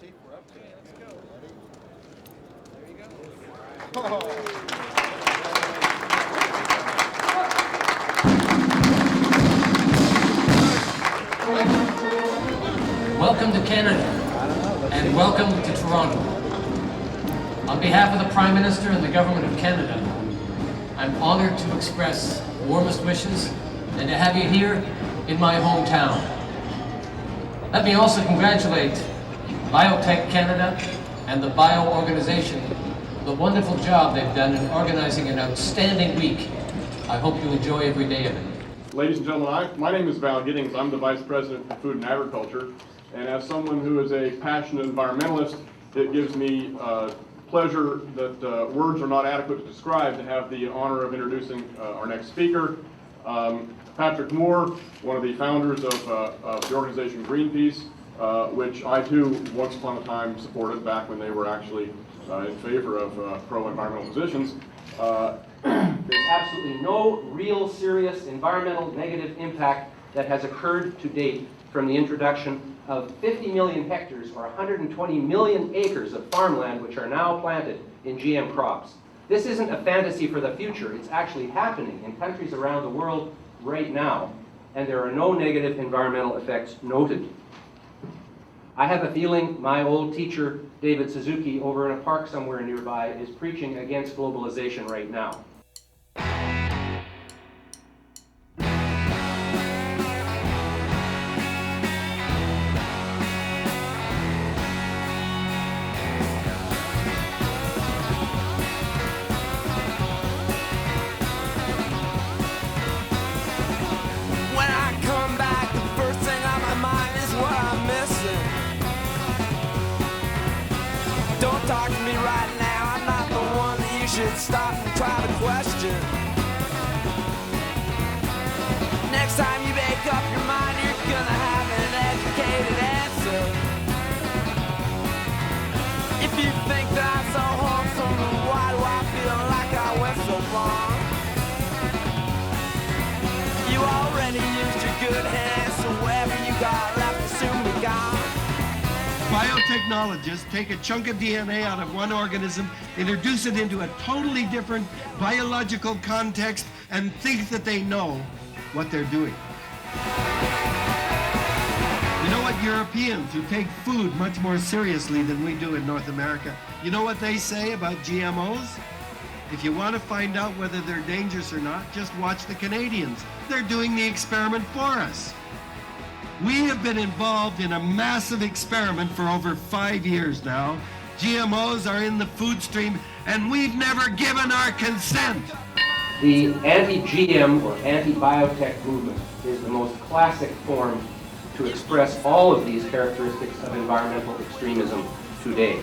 see if we're up to it. Let's go. Ready? There you go. Welcome to Canada, and welcome to Toronto. On behalf of the Prime Minister and the Government of Canada, I'm honored to express warmest wishes and to have you here in my hometown. Let me also congratulate Biotech Canada and the Bio Organization for the wonderful job they've done in organizing an outstanding week. I hope you enjoy every day of it. Ladies and gentlemen, my name is Val Giddings. I'm the Vice President for Food and Agriculture. And as someone who is a passionate environmentalist, it gives me pleasure that words are not adequate to describe to have the honor of introducing our next speaker. Patrick Moore, one of the founders of the organization Greenpeace, which I too once upon a time supported back when they were actually in favor of pro-environmental positions. There's absolutely no real serious environmental negative impact that has occurred to date from the introduction of 50 million hectares or 120 million acres of farmland which are now planted in GM crops. This isn't a fantasy for the future. It's actually happening in countries around the world right now, and there are no negative environmental effects noted. I have a feeling my old teacher, David Suzuki, over in a park somewhere nearby, is preaching against globalization right now. Talk to me right now, I'm not the one that you should stop and try to question. Next time you make up your mind, you're gonna have an educated answer. If you think that I'm so wholesome, then why do I feel like I went so wrong? You already used your good hands, so whatever you got left will soon be gone. Biotechnologists take a chunk of DNA out of one organism, introduce it into a totally different biological context, and think that they know what they're doing. You know what Europeans, who take food much more seriously than we do in North America, you know what they say about GMOs? If you want to find out whether they're dangerous or not, just watch the Canadians. They're doing the experiment for us. We have been involved in a massive experiment for over 5 years now. GMOs are in the food stream, and we've never given our consent. The anti-GM or anti-biotech movement is the most classic form to express all of these characteristics of environmental extremism today.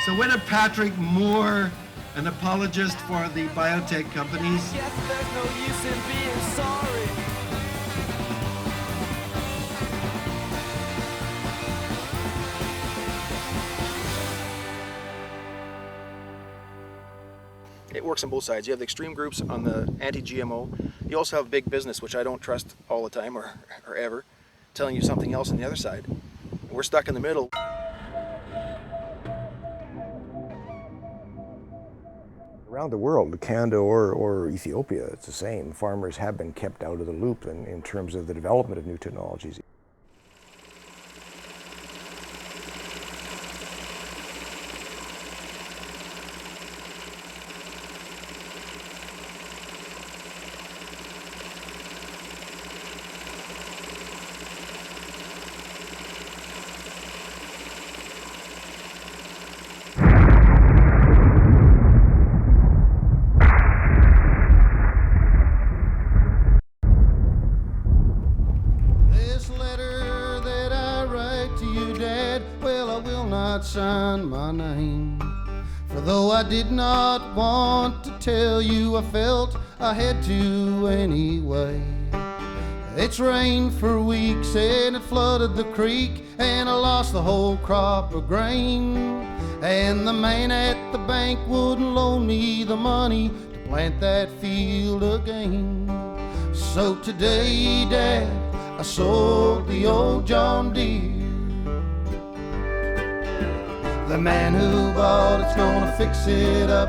So when a Patrick Moore, an apologist for the biotech companies, Yes, there's no use in being sorry. It works on both sides. You have the extreme groups on the anti-GMO. You also have big business, which I don't trust all the time or ever, telling you something else on the other side. We're stuck in the middle. Around the world, Canada or Ethiopia, it's the same. Farmers have been kept out of the loop in terms of the development of new technologies. Sign my name, for though I did not want to tell you, I felt I had to anyway. It's rained for weeks and it flooded the creek, and I lost the whole crop of grain, and the man at the bank wouldn't loan me the money to plant that field again. So today, Dad, I sold the old John Deere The man who bought it's gonna fix it up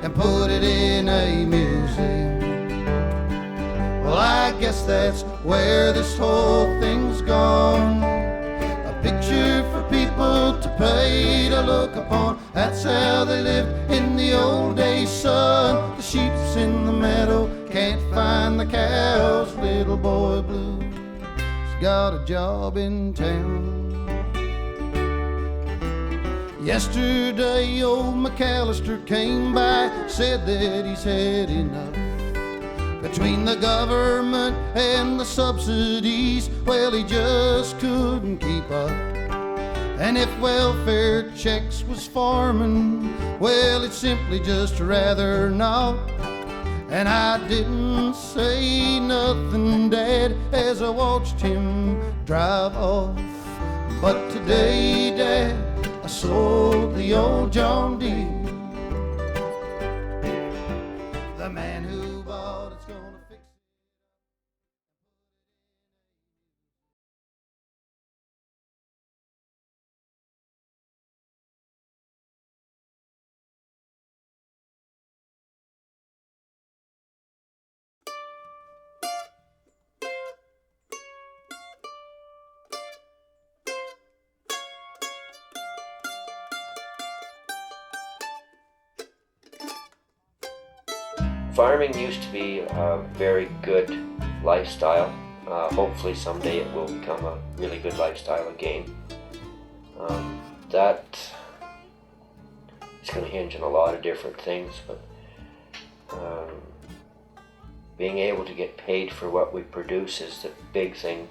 and put it in a museum. Well, I guess that's where this whole thing's gone. A picture for people to pay to look upon. That's how they lived in the old days, son. The sheep's in the meadow, can't find the cows. Little boy blue, he's got a job in town. Yesterday old McAllister came by, said that he's had enough. Between the government and the subsidies, well, he just couldn't keep up. And if welfare checks was farming, well, it's simply just rather not. And I didn't say nothing, Dad, as I watched him drive off. But today, Dad, I sold the old John Deere. The man who bought it's gonna fix it. Farming used to be a very good lifestyle. Hopefully someday it will become a really good lifestyle again. That is going to hinge on a lot of different things, but being able to get paid for what we produce is the big thing,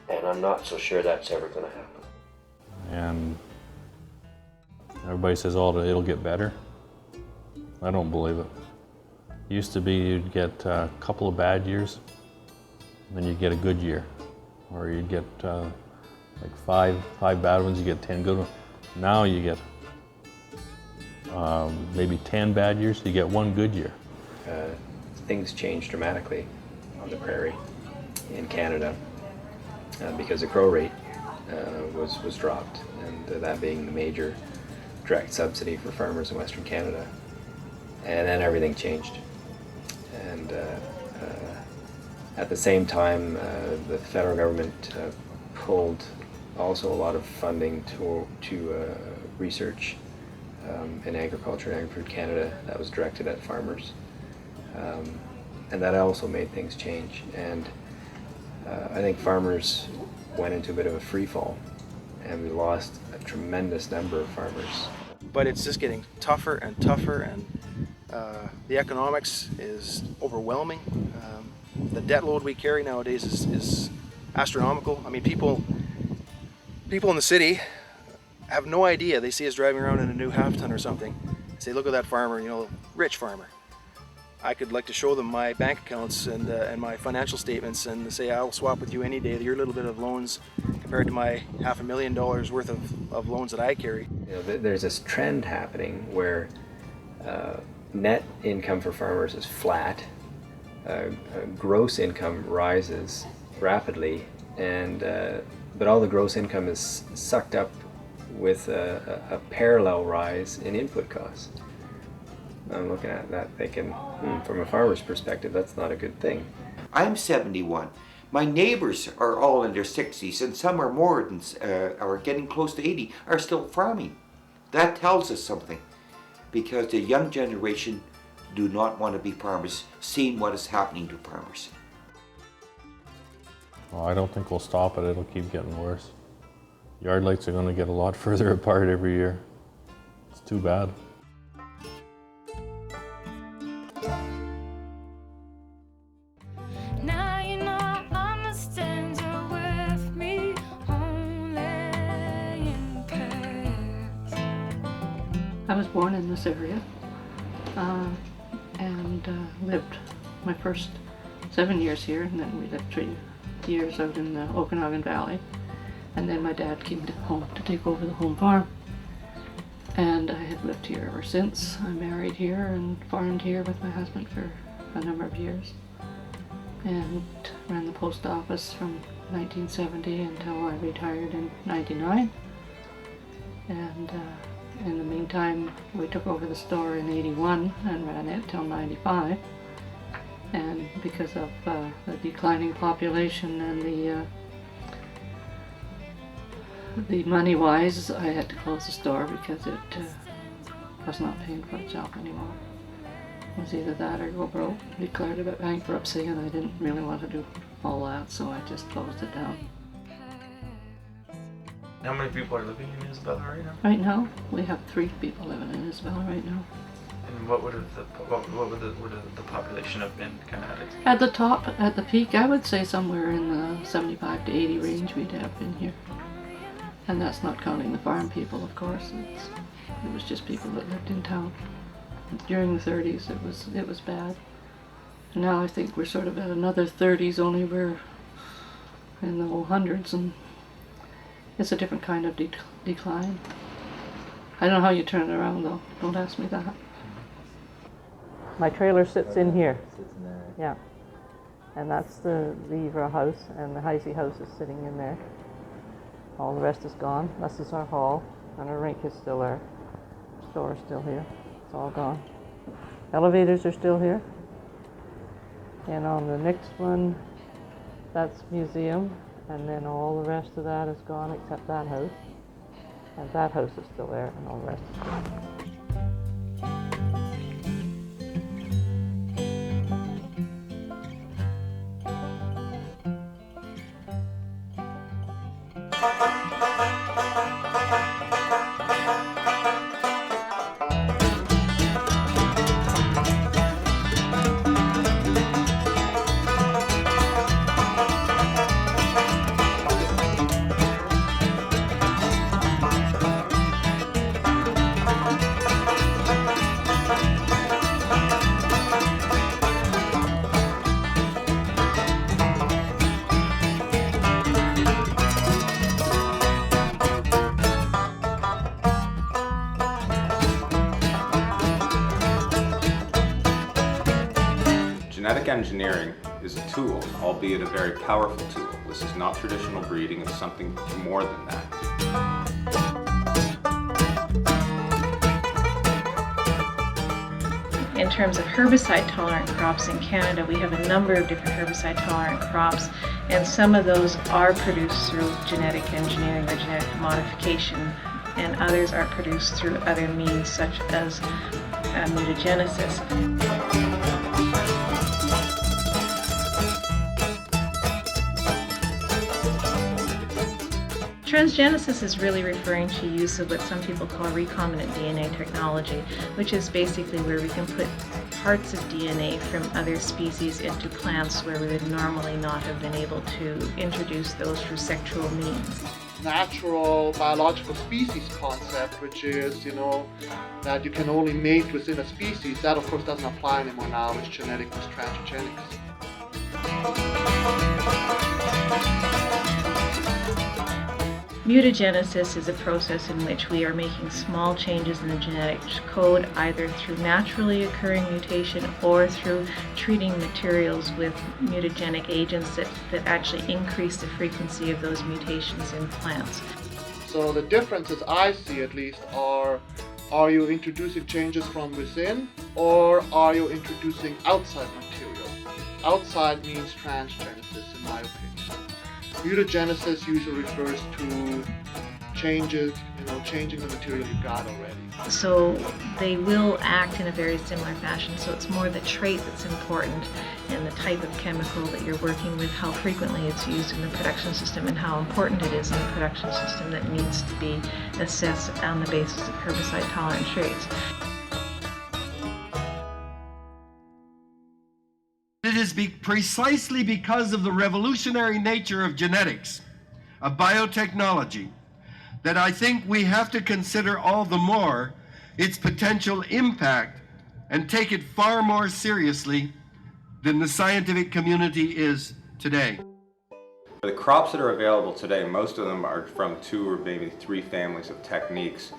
and I'm not so sure that's ever going to happen. And everybody says, oh, it'll get better. I don't believe it. It used to be you'd get a couple of bad years, and then you'd get a good year. Or you'd get like five bad ones, you get 10 good ones. Now you get maybe 10 bad years, you get one good year. Things changed dramatically on the prairie in Canada because the crow rate was dropped, and that being the major direct subsidy for farmers in Western Canada. And then everything changed. And at the same time, the federal government pulled also a lot of funding to research in agriculture and agri-food Canada that was directed at farmers. And that also made things change. And I think farmers went into a bit of a free fall, and we lost a tremendous number of farmers. But it's just getting tougher and tougher, and the economics is overwhelming. The debt load we carry nowadays is astronomical. I mean, people in the city have no idea. They see us driving around in a new half-ton or something. They say, look at that farmer, you know, rich farmer. I could like to show them my bank accounts and my financial statements and say, I'll swap with you any day your little bit of loans compared to my $500,000 worth of loans that I carry. You know, there's this trend happening where net income for farmers is flat, gross income rises rapidly, and but all the gross income is sucked up with a parallel rise in input costs. I'm looking at that thinking, from a farmer's perspective, that's not a good thing. I'm 71. My neighbors are all in their 60s, and some are more than, are getting close to 80, are still farming. That tells us something, because the young generation do not want to be farmers, seeing what is happening to farmers. Well, I don't think we'll stop it. It'll keep getting worse. Yard lights are going to get a lot further apart every year. It's too bad. Now you know I understand you're with me only in past. I was born in this area and lived my first 7 years here, and then we lived 3 years out in the Okanagan Valley. And then my dad came home to take over the home farm. And I have lived here ever since. I married here and farmed here with my husband for a number of years. And ran the post office from 1970 until I retired in '99. And in the meantime, we took over the store in '81 and ran it till '95. And because of the declining population and the money-wise, I had to close the store because it was not paying for itself anymore. It was either that or go broke. Declared it bankruptcy, and I didn't really want to do all that, so I just closed it down. How many people are living in Isabella right now? Right now, we have 3 people living in Isabella right now. And what would the population have been kind of at its At the top, at the peak, I would say somewhere in the 75 to 80 range we'd have been here. And that's not counting the farm people, of course. It was just people that lived in town. During the 30s, it was bad. And now I think we're sort of at another 30s, only we're in the low hundreds, and it's a different kind of decline. I don't know how you turn it around, though. Don't ask me that. My trailer sits in here. Yeah. And that's the Vivra house, and the Heisey house is sitting in there. All the rest is gone. This is our hall, and our rink is still there. Store is still here. It's all gone. Elevators are still here. And on the next one, that's museum, and then all the rest of that is gone except that house. And that house is still there, and all the rest is gone. Genetic engineering is a tool, albeit a very powerful tool. This is not traditional breeding, it's something more than that. In terms of herbicide-tolerant crops in Canada, we have a number of different herbicide-tolerant crops, and some of those are produced through genetic engineering or genetic modification, and others are produced through other means such as mutagenesis. Transgenesis is really referring to use of what some people call recombinant DNA technology, which is basically where we can put parts of DNA from other species into plants where we would normally not have been able to introduce those through sexual means. Natural biological species concept, which is, that you can only mate within a species, that of course doesn't apply anymore now. It's genetic plus transgenics. Mutagenesis is a process in which we are making small changes in the genetic code, either through naturally occurring mutation or through treating materials with mutagenic agents that actually increase the frequency of those mutations in plants. So the differences I see at least are you introducing changes from within, or are you introducing outside material? Outside means transgenesis, in my opinion. Mutagenesis usually refers to changes, changing the material you've got already. So they will act in a very similar fashion. So it's more the trait that's important and the type of chemical that you're working with, how frequently it's used in the production system, and how important it is in the production system that needs to be assessed on the basis of herbicide-tolerant traits. It is precisely because of the revolutionary nature of genetics, of biotechnology, that I think we have to consider all the more its potential impact and take it far more seriously than the scientific community is today. For the crops that are available today, most of them are from 2 or maybe 3 families of techniques.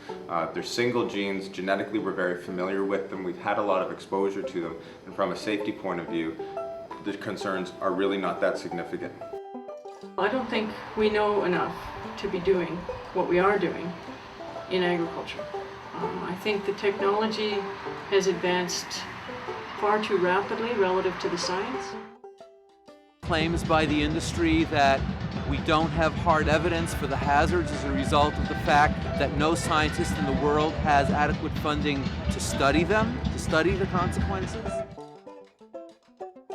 They're single genes. Genetically, we're very familiar with them. We've had a lot of exposure to them. And from a safety point of view, the concerns are really not that significant. I don't think we know enough to be doing what we are doing in agriculture. I think the technology has advanced far too rapidly relative to the science. Claims by the industry that we don't have hard evidence for the hazards as a result of the fact that no scientist in the world has adequate funding to study them, to study the consequences.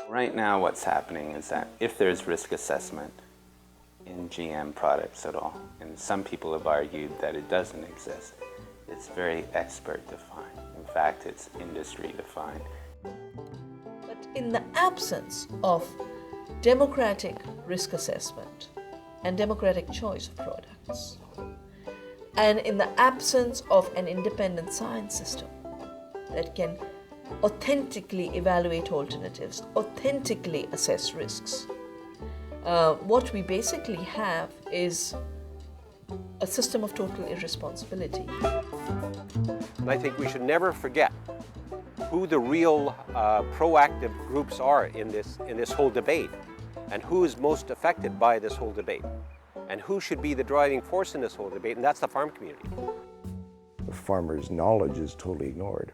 Right now what's happening is that if there's risk assessment in GM products at all, and some people have argued that it doesn't exist, it's very expert defined. In fact, it's industry defined. But in the absence of democratic risk assessment and democratic choice of products, and in the absence of an independent science system that can authentically evaluate alternatives, authentically assess risks, what we basically have is a system of total irresponsibility. And I think we should never forget who the real proactive groups are in this whole debate, and who is most affected by this whole debate, and who should be the driving force in this whole debate, and that's the farm community. The farmer's knowledge is totally ignored.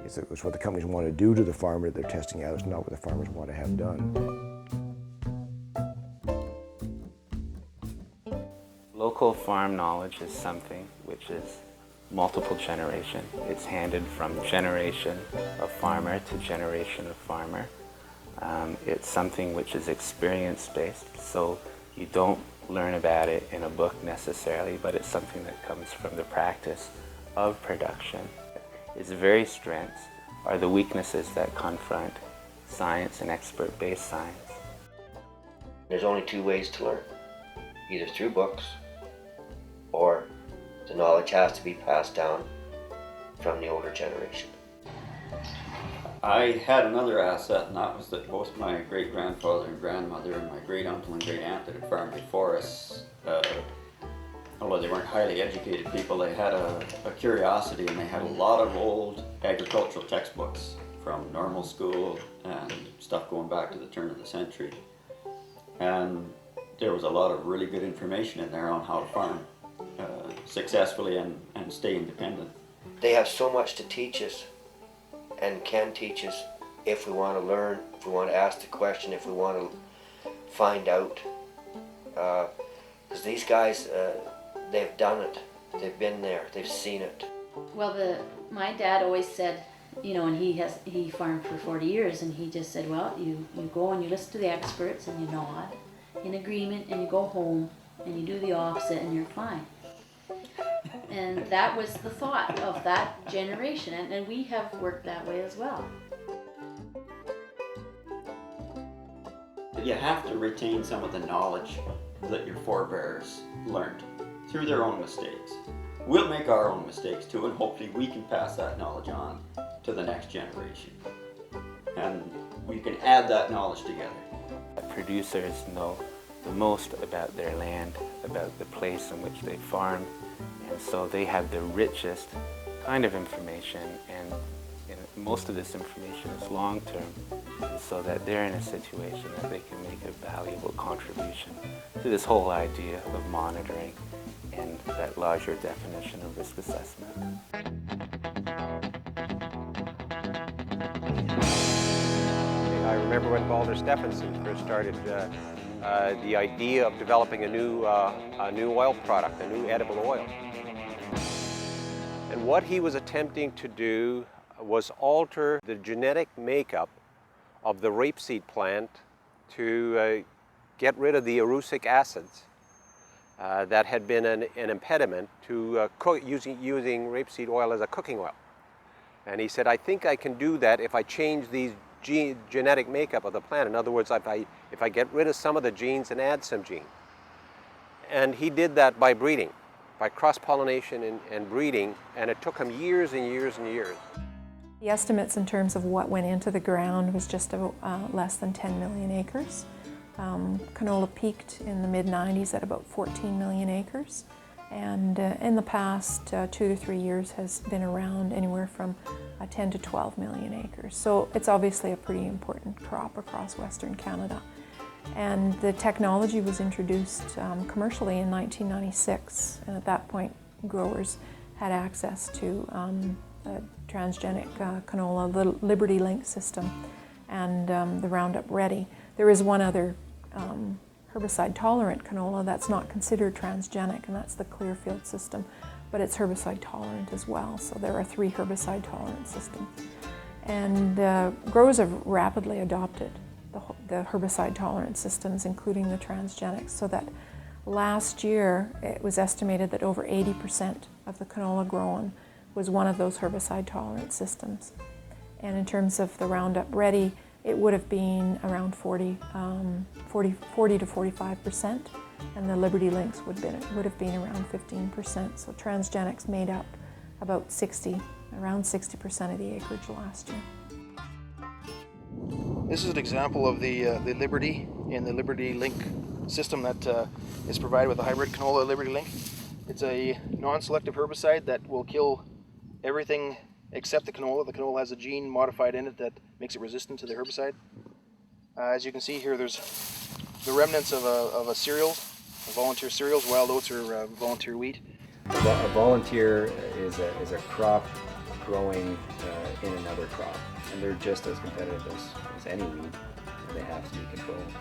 It's what the companies want to do to the farmer that they're testing out. It's not what the farmers want to have done. Local farm knowledge is something which is multiple generation. It's handed from generation of farmer to generation of farmer. It's something which is experience-based, so you don't learn about it in a book necessarily, but it's something that comes from the practice of production. Its very strengths are the weaknesses that confront science and expert-based science. There's only two ways to learn, either through books or the knowledge has to be passed down from the older generation. I had another asset, and that was that both my great-grandfather and grandmother and my great-uncle and great-aunt that had farmed before us, although they weren't highly educated people, they had a curiosity, and they had a lot of old agricultural textbooks from normal school and stuff going back to the turn of the century. And there was a lot of really good information in there on how to farm successfully and stay independent. They have so much to teach us and can teach us if we want to learn, if we want to ask the question, if we want to find out. Because these guys, they've done it, they've been there, they've seen it. Well, my dad always said, you know, and he farmed for 40 years, and he just said, well, you go and you listen to the experts and you nod in agreement, and you go home and you do the opposite and you're fine. And that was the thought of that generation, and we have worked that way as well. You have to retain some of the knowledge that your forebears learned through their own mistakes. We'll make our own mistakes too, and hopefully we can pass that knowledge on to the next generation. And we can add that knowledge together. Producers know the most about their land, about the place in which they farm, and so they have the richest kind of information, and most of this information is long-term, so that they're in a situation that they can make a valuable contribution to this whole idea of monitoring and that larger definition of risk assessment. I remember when Balder Stephenson first started the idea of developing a new oil product, a new edible oil. And what he was attempting to do was alter the genetic makeup of the rapeseed plant to get rid of the erucic acids that had been an impediment to using rapeseed oil as a cooking oil. And he said, I think I can do that if I change these genetic makeup of the plant. In other words, if I get rid of some of the genes and add some genes. And he did that by breeding, by cross-pollination and breeding, and it took him years and years and years. The estimates in terms of what went into the ground was just less than 10 million acres. Canola peaked in the mid-90s at about 14 million acres, and in the past 2 to 3 years has been around anywhere from 10 to 12 million acres. So it's obviously a pretty important crop across Western Canada. And the technology was introduced commercially in 1996, and at that point growers had access to a transgenic canola, the Liberty Link system, and the Roundup Ready. There is one other herbicide-tolerant canola that's not considered transgenic, and that's the Clearfield system, but it's herbicide-tolerant as well. So there are 3 herbicide-tolerant systems. And growers have rapidly adopted the herbicide-tolerant systems, including the transgenics, so that last year it was estimated that over 80% of the canola grown was one of those herbicide-tolerant systems. And in terms of the Roundup Ready, it would have been around 40 to 45%, and the Liberty Links would have been around 15%. So transgenics made up about around 60% of the acreage last year. This is an example of the Liberty and the Liberty Link system that is provided with the hybrid canola Liberty Link. It's a non-selective herbicide that will kill everything except the canola. The canola has a gene modified in it that makes it resistant to the herbicide. As you can see here, there's the remnants of a cereal, a volunteer cereals, wild oats or volunteer wheat. A volunteer is a crop growing in another crop, and they're just as competitive as any weed, and they have to be controlled.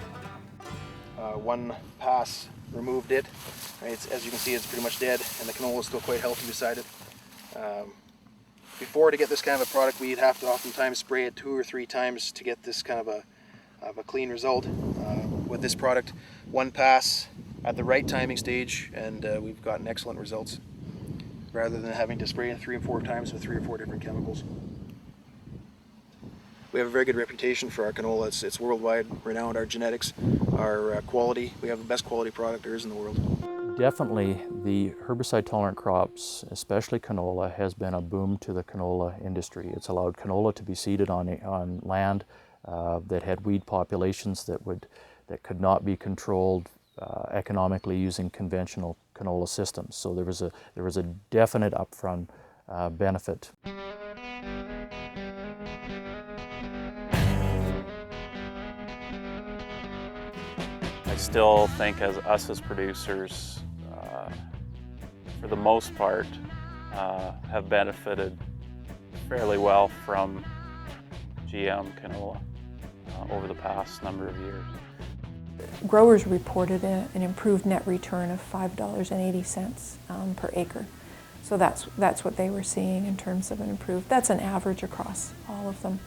One pass removed it. As you can see, it's pretty much dead, and the canola is still quite healthy beside it. Before, to get this kind of a product, we'd have to oftentimes spray it 2 or 3 times to get this kind of a clean result. With this product, one pass at the right timing stage, and we've gotten excellent results, rather than having to spray it 3 and 4 times with 3 or 4 different chemicals. We have a very good reputation for our canola. It's worldwide renowned. Our genetics, our quality. We have the best quality product there is in the world. Definitely the herbicide-tolerant crops, especially canola, has been a boom to the canola industry. It's allowed canola to be seeded on land that had weed populations that could not be controlled economically using conventional canola systems. So there was a definite upfront benefit. I still think us as producers, for the most part, have benefited fairly well from GM canola over the past number of years. Growers reported an improved net return of $5.80 per acre. So that's what they were seeing in terms of an improved. That's an average across all of them.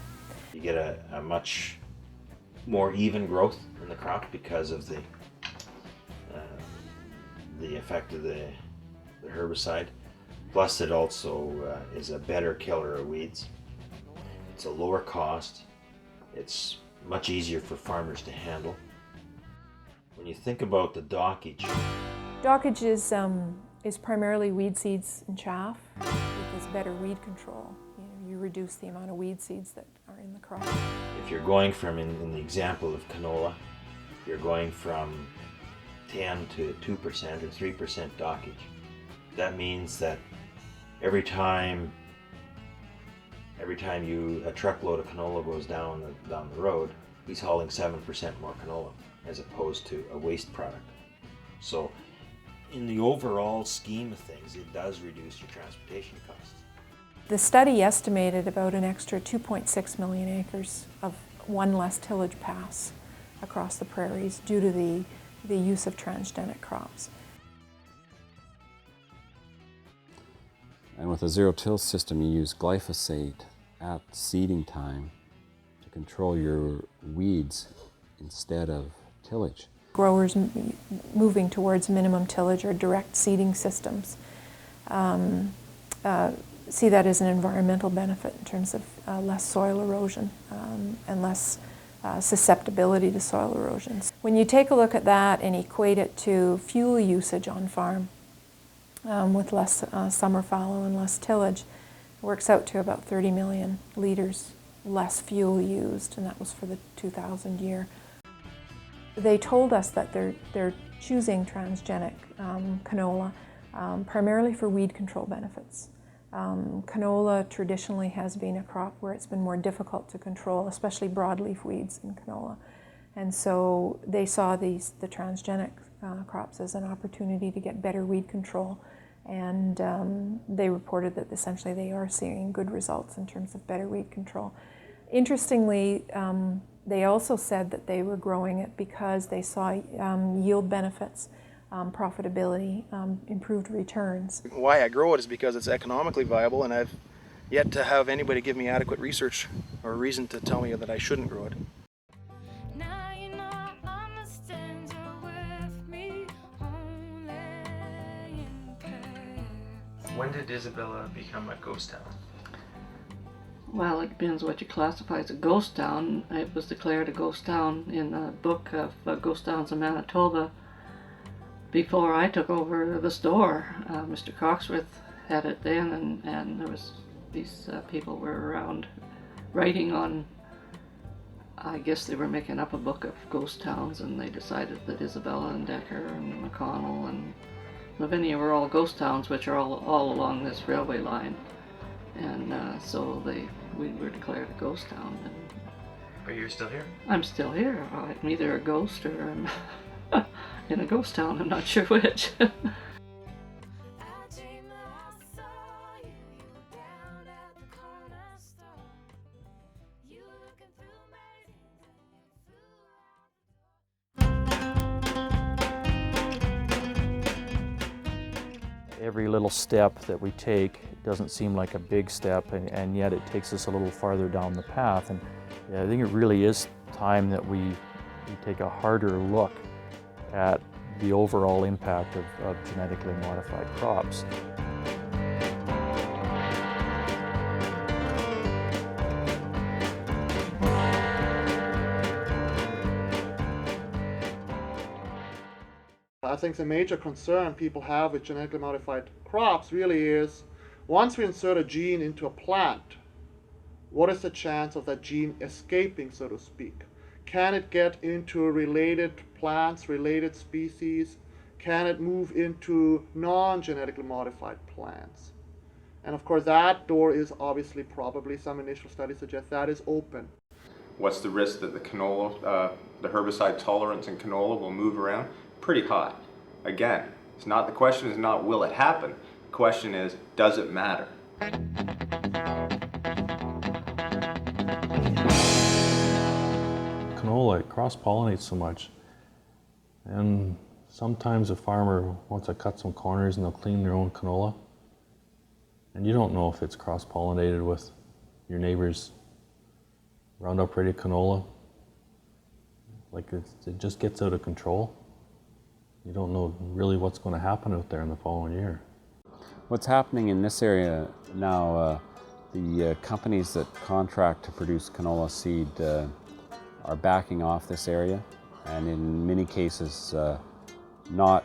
You get a much more even growth in the crop because of the effect of the herbicide. Plus, it also is a better killer of weeds. It's a lower cost. It's much easier for farmers to handle. When you think about the dockage. Dockage is primarily weed seeds and chaff. Because better weed control. You reduce the amount of weed seeds that are in the crop. If you're going from, in the example of canola, you're going from 10 to 2% or 3% dockage. That means that every time a truckload of canola goes down the road, he's hauling 7% more canola as opposed to a waste product. So in the overall scheme of things, it does reduce your transportation costs. The study estimated about an extra 2.6 million acres of one less tillage pass across the prairies due to the use of transgenic crops. And with a zero-till system, you use glyphosate at seeding time to control your weeds instead of tillage. Growers moving towards minimum tillage or direct seeding systems see that as an environmental benefit in terms of less soil erosion and less susceptibility to soil erosion. When you take a look at that and equate it to fuel usage on farm with less summer fallow and less tillage, it works out to about 30 million liters less fuel used, and that was for the 2000 year. They told us that they're choosing transgenic canola primarily for weed control benefits. Canola traditionally has been a crop where it's been more difficult to control, especially broadleaf weeds in canola. And so they saw the transgenic crops as an opportunity to get better weed control And they reported that essentially they are seeing good results in terms of better weed control. Interestingly, they also said that they were growing it because they saw yield benefits, profitability, improved returns. Why I grow it is because it's economically viable, and I've yet to have anybody give me adequate research or reason to tell me that I shouldn't grow it. When did Isabella become a ghost town? Well, it depends what you classify as a ghost town. It was declared a ghost town in a book of ghost towns in Manitoba before I took over the store. Mr. Coxworth had it then, and there was these people were around writing on, I guess they were making up a book of ghost towns, and they decided that Isabella and Decker and McConnell and Lavinia were all ghost towns, which are all along this railway line. And so we were declared a ghost town. And but you're still here? I'm still here. I'm either a ghost or I'm in a ghost town. I'm not sure which. Every little step that we take doesn't seem like a big step, and yet it takes us a little farther down the path. And yeah, I think it really is time that we take a harder look at the overall impact of genetically modified crops. I think the major concern people have with genetically modified crops really is, once we insert a gene into a plant, what is the chance of that gene escaping, so to speak? Can it get into related plants, related species? Can it move into non-genetically modified plants? And of course that door is obviously, probably some initial studies suggest that is open. What's the risk that the canola, the herbicide tolerance in canola will move around? Pretty high. Again, the question is not will it happen, the question is does it matter? Canola, it cross-pollinates so much, and sometimes a farmer wants to cut some corners and they'll clean their own canola, and you don't know if it's cross-pollinated with your neighbor's Roundup Ready canola. Like it just gets out of control. You don't know really what's going to happen out there in the following year. What's happening in this area now, the companies that contract to produce canola seed are backing off this area, and in many cases not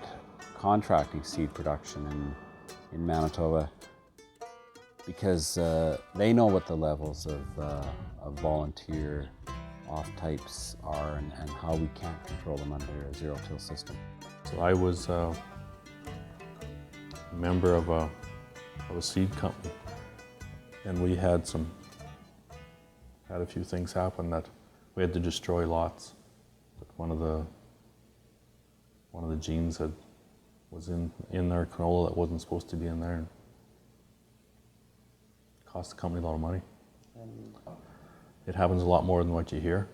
contracting seed production in Manitoba because they know what the levels of volunteer off-types are and how we can't control them under a zero-till system. So I was a member of a seed company, and we had a few things happen that we had to destroy lots. One of the genes was in our canola that wasn't supposed to be in there. It cost the company a lot of money. It happens a lot more than what you hear.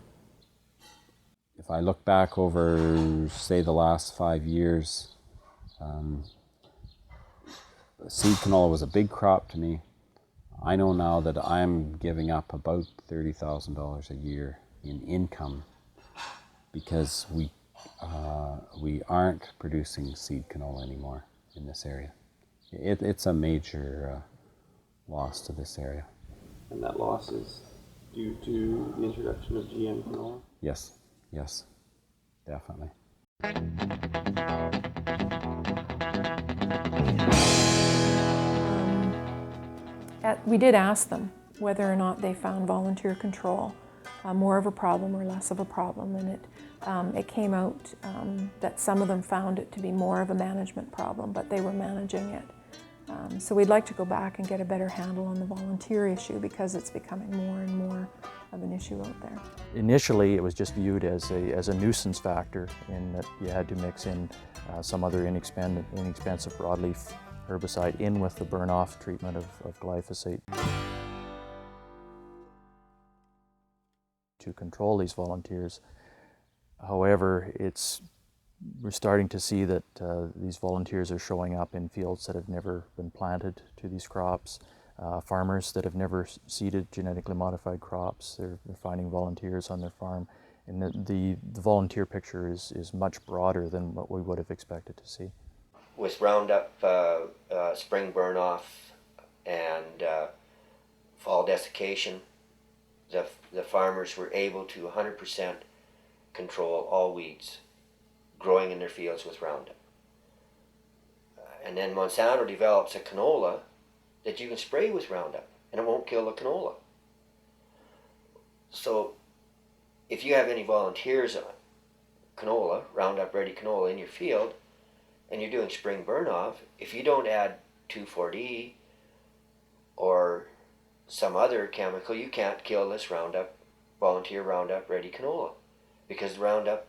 If I look back over, say, the last 5 years, seed canola was a big crop to me. I know now that I'm giving up about $30,000 a year in income because we aren't producing seed canola anymore in this area. It's a major loss to this area. And that loss is due to the introduction of GM canola? Yes. Yes, definitely. We did ask them whether or not they found volunteer control more of a problem or less of a problem, and it came out that some of them found it to be more of a management problem, but they were managing it. So we'd like to go back and get a better handle on the volunteer issue because it's becoming more and more of an issue out there. Initially, it was just viewed as a nuisance factor in that you had to mix in some other inexpensive broadleaf herbicide in with the burn-off treatment of glyphosate to control these volunteers. However, we're starting to see that these volunteers are showing up in fields that have never been planted to these crops. Farmers that have never seeded genetically modified crops, they're finding volunteers on their farm. And the volunteer picture is much broader than what we would have expected to see. With Roundup, spring burn-off, and fall desiccation, the farmers were able to 100% control all weeds growing in their fields with Roundup. And then Monsanto develops a canola that you can spray with Roundup and it won't kill the canola. So if you have any volunteers on canola, Roundup ready canola in your field, and you're doing spring burn-off, if you don't add 2,4-D or some other chemical, you can't kill this Roundup, volunteer Roundup ready canola, because the Roundup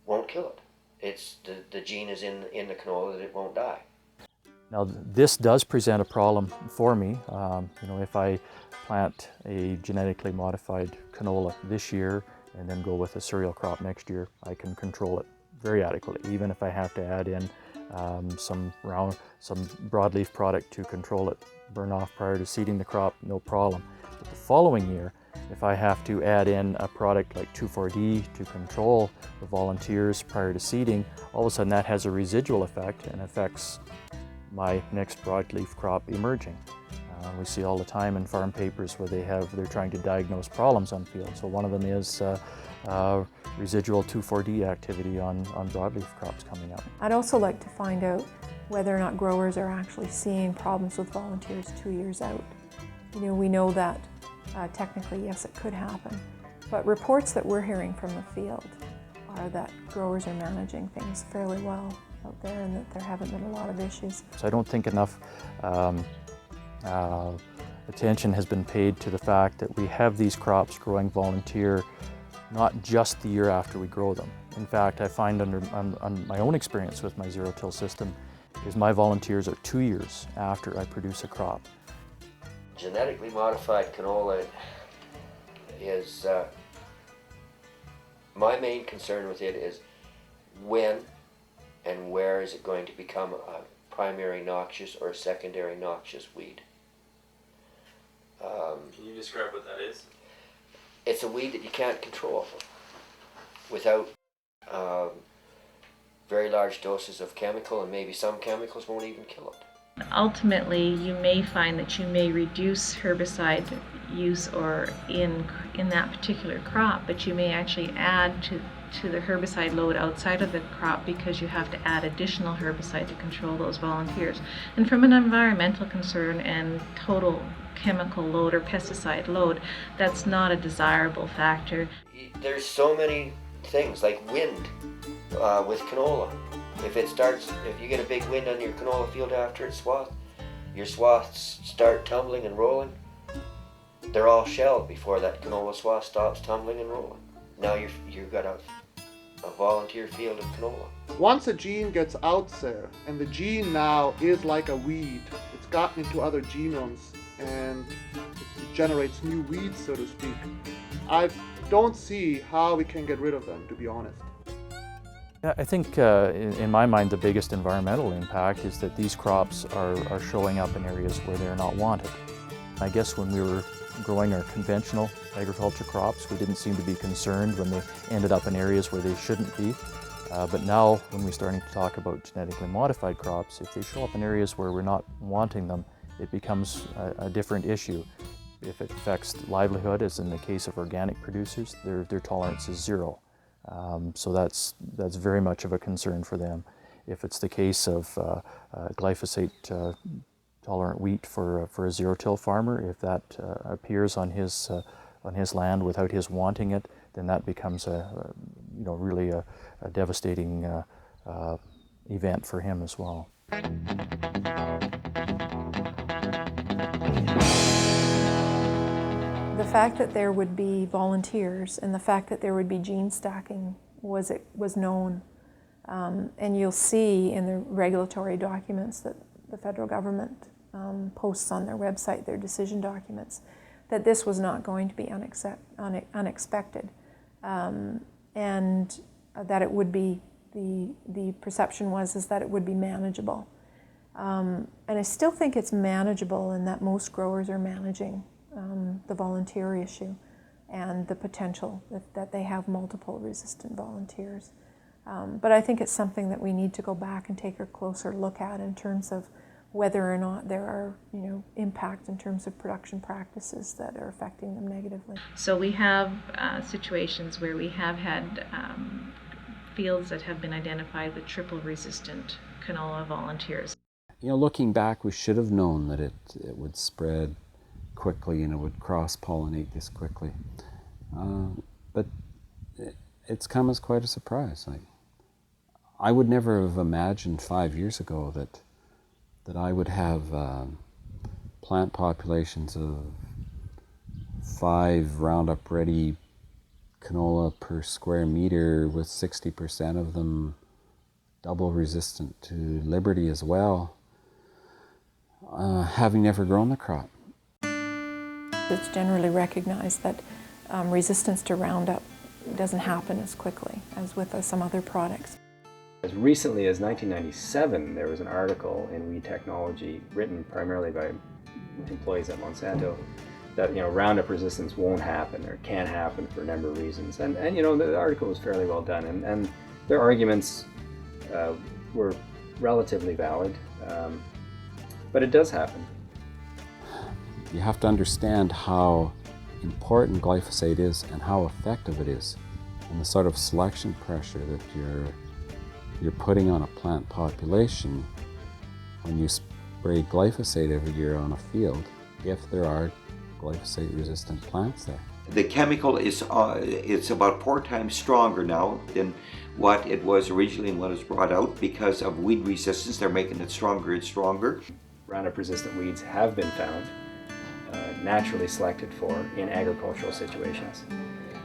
won't kill it. It's the gene is in the canola that it won't die. Now this does present a problem for me. If I plant a genetically modified canola this year and then go with a cereal crop next year, I can control it very adequately, even if I have to add in some broadleaf product to control it, burn off prior to seeding the crop, no problem. But the following year, if I have to add in a product like 2,4-D to control the volunteers prior to seeding, all of a sudden that has a residual effect and affects my next broadleaf crop emerging. We see all the time in farm papers where they're trying to diagnose problems on field. So one of them is residual 2,4-D activity on broadleaf crops coming up. I'd also like to find out whether or not growers are actually seeing problems with volunteers 2 years out. We know that technically, yes, it could happen, but reports that we're hearing from the field are that growers are managing things fairly well out there and that there haven't been a lot of issues. So I don't think enough attention has been paid to the fact that we have these crops growing volunteer not just the year after we grow them. In fact, I find on my own experience with my zero-till system is my volunteers are 2 years after I produce a crop. Genetically modified canola is, my main concern with it is when and where is it going to become a primary noxious or a secondary noxious weed. Can you describe what that is? It's a weed that you can't control without very large doses of chemical, and maybe some chemicals won't even kill it. Ultimately, you may find that you may reduce herbicide use or in that particular crop, but you may actually add to the herbicide load outside of the crop because you have to add additional herbicide to control those volunteers. And from an environmental concern and total chemical load or pesticide load, that's not a desirable factor. There's so many things like wind with canola. If you get a big wind on your canola field after it's swathed, your swaths start tumbling and rolling. They're all shelled before that canola swath stops tumbling and rolling. Now you've got a volunteer field of canola. Once a gene gets out there, and the gene now is like a weed, it's gotten into other genomes and it generates new weeds, so to speak. I don't see how we can get rid of them, to be honest. Yeah, I think in my mind the biggest environmental impact is that these crops are showing up in areas where they're not wanted. I guess when we were growing our conventional agriculture crops, we didn't seem to be concerned when they ended up in areas where they shouldn't be. But now when we're starting to talk about genetically modified crops, if they show up in areas where we're not wanting them, it becomes a different issue. If it affects livelihood, as in the case of organic producers, their tolerance is zero. So that's very much of a concern for them. If it's the case of glyphosate tolerant wheat for a zero-till farmer, if that appears on his land without his wanting it, then that becomes really a devastating event for him as well. The fact that there would be volunteers and the fact that there would be gene stacking was known. And you'll see in the regulatory documents that the federal government posts on their website, their decision documents, that this was not going to be unexpected, and that it would be, the perception is that it would be manageable. And I still think it's manageable, and that most growers are managing the volunteer issue and the potential that they have multiple resistant volunteers. But I think it's something that we need to go back and take a closer look at in terms of whether or not there are, impact in terms of production practices that are affecting them negatively. So we have situations where we have had fields that have been identified with triple resistant canola volunteers. Looking back, we should have known that it would spread quickly and it would cross-pollinate this quickly. But it's come as quite a surprise. I would never have imagined 5 years ago that I would have plant populations of 5 Roundup Ready canola per square meter, with 60% of them double resistant to Liberty as well, having never grown the crop. It's generally recognized that resistance to Roundup doesn't happen as quickly as with some other products. As recently as 1997, there was an article in Weed Technology written primarily by employees at Monsanto that Roundup resistance won't happen or can't happen for a number of reasons. And the article was fairly well done, and their arguments were relatively valid, but it does happen. You have to understand how important glyphosate is and how effective it is, and the sort of selection pressure that you're putting on a plant population when you spray glyphosate every year on a field, if there are glyphosate-resistant plants there. The chemical is it's about 4 times stronger now than what it was originally when it was brought out because of weed resistance. They're making it stronger and stronger. Roundup-resistant weeds have been found, naturally selected for in agricultural situations.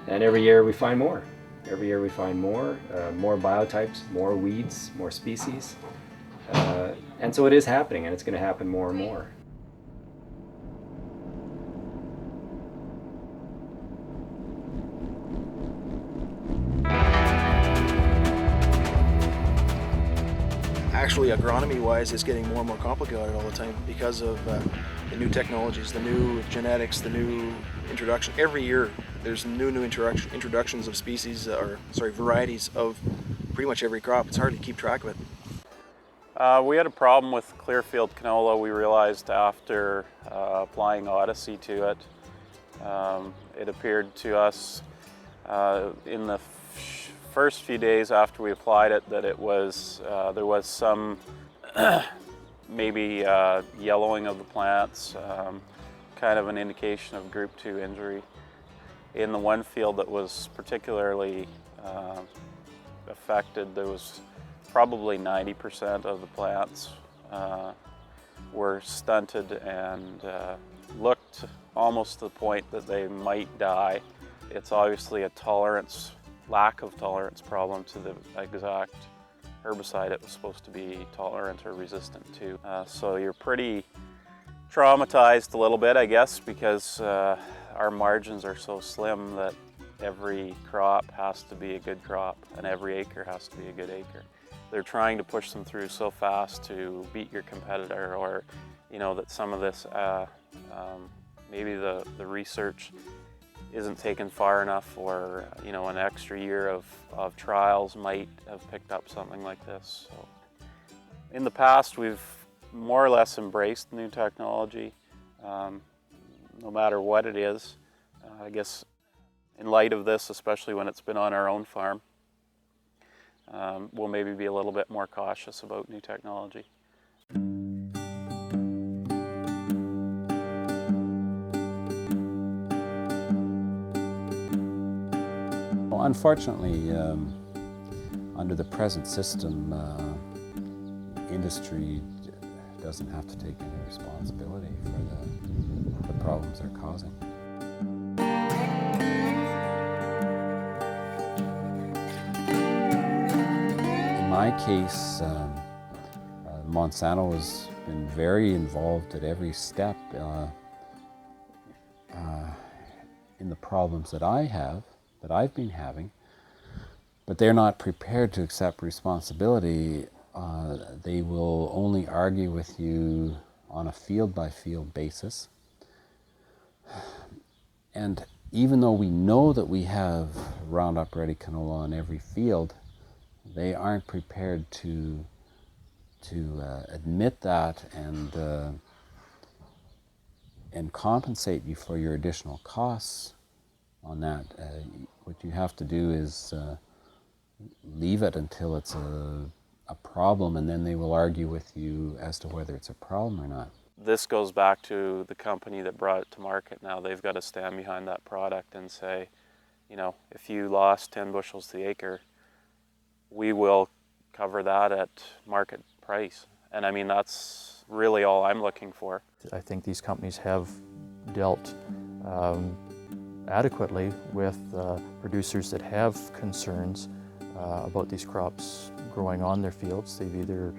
And every year we find more. Every year we find more biotypes, more weeds, more species. And so it is happening, and it's going to happen more and more. Actually, agronomy-wise, it's getting more and more complicated all the time because of the new technologies, the new genetics, the new introduction. Every year, there's new introductions of species, varieties of pretty much every crop. It's hard to keep track of it. We had a problem with Clearfield canola. We realized after applying Odyssey to it. It appeared to us in the first few days after we applied it that it was there was some maybe yellowing of the plants, kind of an indication of group 2 injury. In the one field that was particularly affected, there was probably 90% of the plants were stunted and looked almost to the point that they might die. It's obviously a lack of tolerance problem to the exact herbicide it was supposed to be tolerant or resistant to. So you're pretty traumatized a little bit, I guess, because our margins are so slim that every crop has to be a good crop and every acre has to be a good acre. They're trying to push them through so fast to beat your competitor, or that some of this maybe the research isn't taken far enough, or an extra year of trials might have picked up something like this. So in the past, we've more or less embraced new technology, no matter what it is. I guess in light of this, especially when it's been on our own farm, we'll maybe be a little bit more cautious about new technology. Well, unfortunately, under the present system, industry doesn't have to take any responsibility for the problems they're causing. In my case, Monsanto was been very involved at every step in the problems that I've been having, but they're not prepared to accept responsibility. They will only argue with you on a field-by-field basis. And even though we know that we have Roundup Ready canola on every field, they aren't prepared to admit that and compensate you for your additional costs on that. What you have to do is leave it until it's a problem, and then they will argue with you as to whether it's a problem or not. This goes back to the company that brought it to market. Now they've got to stand behind that product and say, you know, if you lost 10 bushels to the acre, we will cover that at market price. And I mean, that's really all I'm looking for. I think these companies have dealt adequately with producers that have concerns about these crops growing on their fields. They've either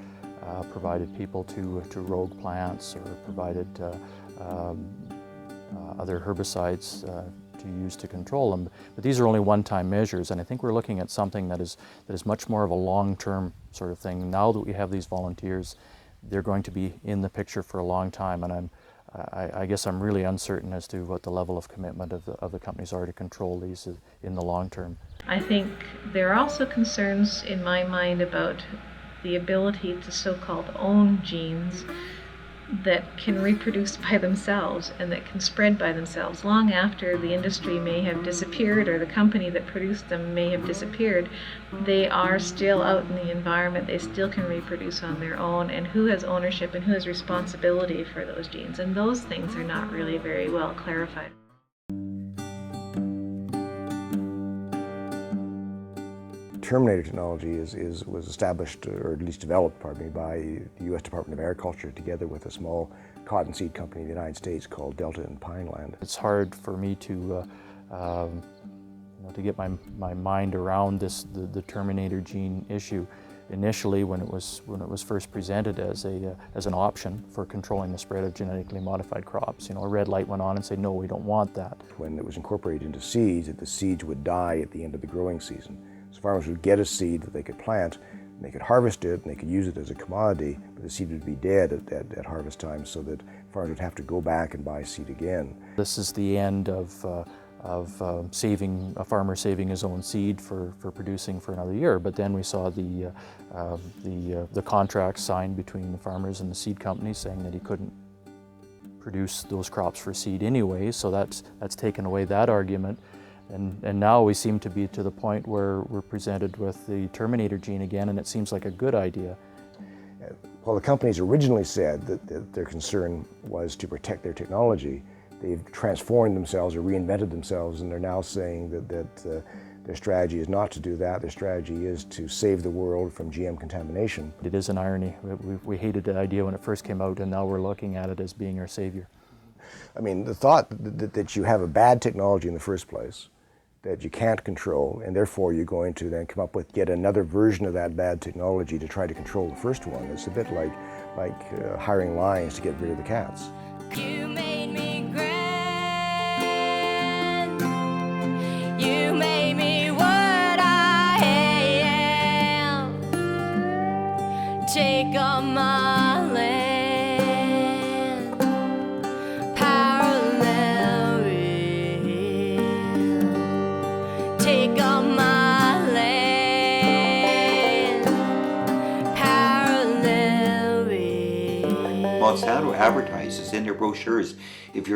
provided people to rogue plants or provided other herbicides to use to control them. But these are only one-time measures, and I think we're looking at something that is much more of a long-term sort of thing. Now that we have these volunteers, they're going to be in the picture for a long time, and I guess I'm really uncertain as to what the level of commitment of the companies are to control these in the long term. I think there are also concerns in my mind about the ability to so-called own genes that can reproduce by themselves and that can spread by themselves long after the industry may have disappeared or the company that produced them may have disappeared. They are still out in the environment. They still can reproduce on their own, and who has ownership and who has responsibility for those genes, and those things are not really very well clarified. Terminator technology was established, or at least developed, by the U.S. Department of Agriculture together with a small cottonseed company in the United States called Delta and Pineland. It's hard for me to get my mind around the Terminator gene issue. Initially, when it was first presented as an option for controlling the spread of genetically modified crops, a red light went on and said, no, we don't want that. When it was incorporated into seeds, that the seeds would die at the end of the growing season. So farmers would get a seed that they could plant, and they could harvest it, and they could use it as a commodity, but the seed would be dead at harvest time, so that farmers would have to go back and buy seed again. This is the end of a farmer saving his own seed for producing for another year. But then we saw the contracts signed between the farmers and the seed companies saying that he couldn't produce those crops for seed anyway, so that's taken away that argument. And now we seem to be to the point where we're presented with the Terminator gene again, and it seems like a good idea. While the companies originally said that their concern was to protect their technology, they've transformed themselves or reinvented themselves, and they're now saying that their strategy is not to do that. Their strategy is to save the world from GM contamination. It is an irony. We hated the idea when it first came out, and now we're looking at it as being our savior. I mean, the thought that you have a bad technology in the first place, that you can't control, and therefore you're going to then come up with yet another version of that bad technology to try to control the first one. It's a bit like hiring lions to get rid of the cats. You made me grand. You made me what I am. Take on my land. Parallel rail. Take on my land. Parallel rail. Monsanto advertises in their brochures, if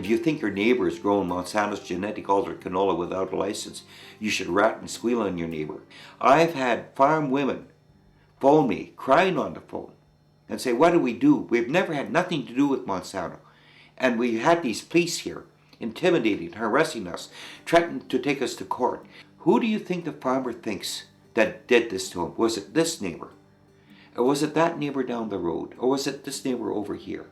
you think your neighbor is growing Monsanto's genetic altered canola without a license, you should rat and squeal on your neighbor. I've had farm women phone me, crying on the phone, and say, what do we do? We've never had nothing to do with Monsanto. And we had these police here, intimidating, harassing us, threatening to take us to court. Who do you think the farmer thinks that did this to him? Was it this neighbor? Or was it that neighbor down the road? Or was it this neighbor over here?